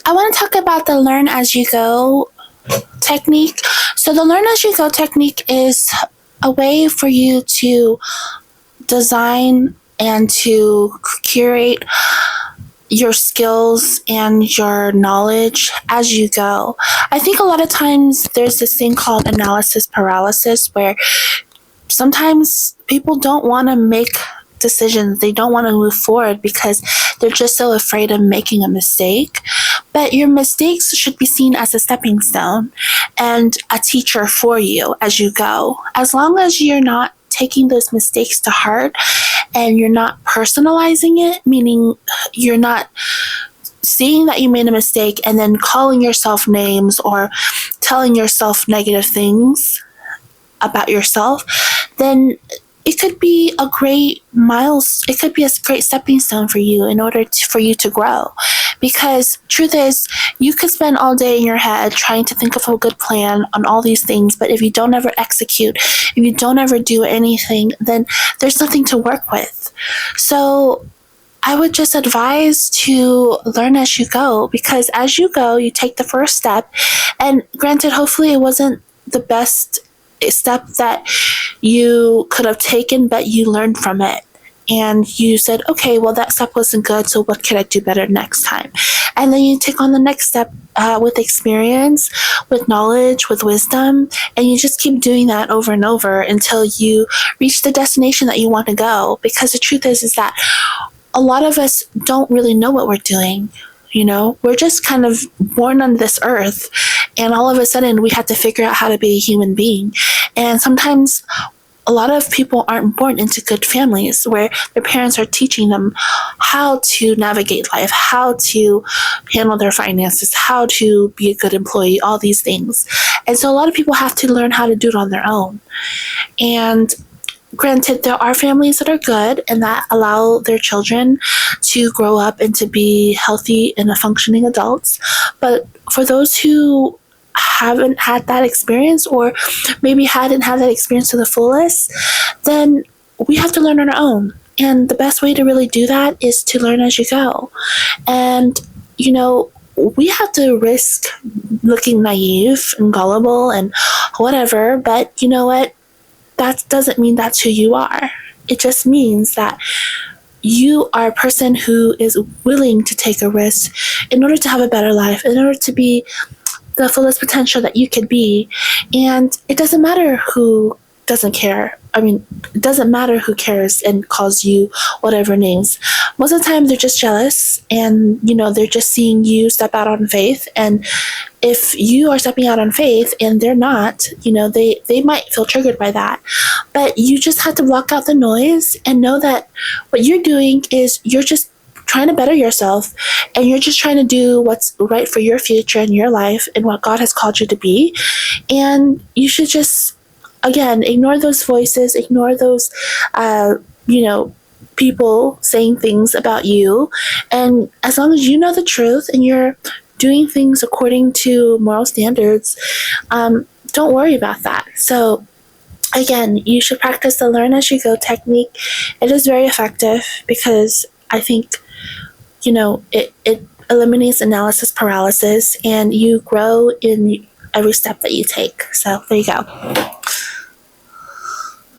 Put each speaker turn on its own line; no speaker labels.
I want to talk about the learn as you go technique. So the learn as you go technique is a way for you to design and to curate your skills and your knowledge as you go. I think a lot of times there's this thing called analysis paralysis where sometimes people don't want to make decisions. They don't want to move forward because they're just so afraid of making a mistake. But your mistakes should be seen as a stepping stone and a teacher for you as you go. As long as you're not taking those mistakes to heart and you're not personalizing it, meaning you're not seeing that you made a mistake and then calling yourself names or telling yourself negative things about yourself, then it could be a great it could be a great stepping stone for you in order for you to grow. Because truth is, you could spend all day in your head trying to think of a good plan on all these things, but if you don't ever execute, if you don't ever do anything, then there's nothing to work with. So I would just advise to learn as you go, because as you go, you take the first step. And granted, hopefully it wasn't the best step that you could have taken, but you learned from it. And you said, okay, well, that step wasn't good, so what can I do better next time? And then you take on the next step with experience, with knowledge, with wisdom, and you just keep doing that over and over until you reach the destination that you want to go. Because the truth is that a lot of us don't really know what we're doing. You know, we're just kind of born on this earth, and all of a sudden we have to figure out how to be a human being. And sometimes a lot of people aren't born into good families where their parents are teaching them how to navigate life, how to handle their finances, how to be a good employee, all these things. And so a lot of people have to learn how to do it on their own. And granted, there are families that are good and that allow their children to grow up and to be healthy and functioning adults. But for those who haven't had that experience, or maybe hadn't had that experience to the fullest, then we have to learn on our own. And the best way to really do that is to learn as you go. And, you know, we have to risk looking naive and gullible and whatever, but you know what? That doesn't mean that's who you are. It just means that you are a person who is willing to take a risk in order to have a better life, in order to be the fullest potential that you could be. And it doesn't matter who doesn't care. I mean, it doesn't matter who cares and calls you whatever names. Most of the time they're just jealous, and, you know, they're just seeing you step out on faith. And if you are stepping out on faith and they're not, you know, they might feel triggered by that. But you just have to block out the noise and know that what you're doing is you're just trying to better yourself, and you're just trying to do what's right for your future and your life and what God has called you to be. And you should just, again, ignore those voices, ignore those, people saying things about you. And as long as you know the truth and you're doing things according to moral standards, don't worry about that. So again, you should practice the learn as you go technique. It is very effective because I think, you know, it eliminates analysis paralysis, and you grow in every step that you take. So there you go.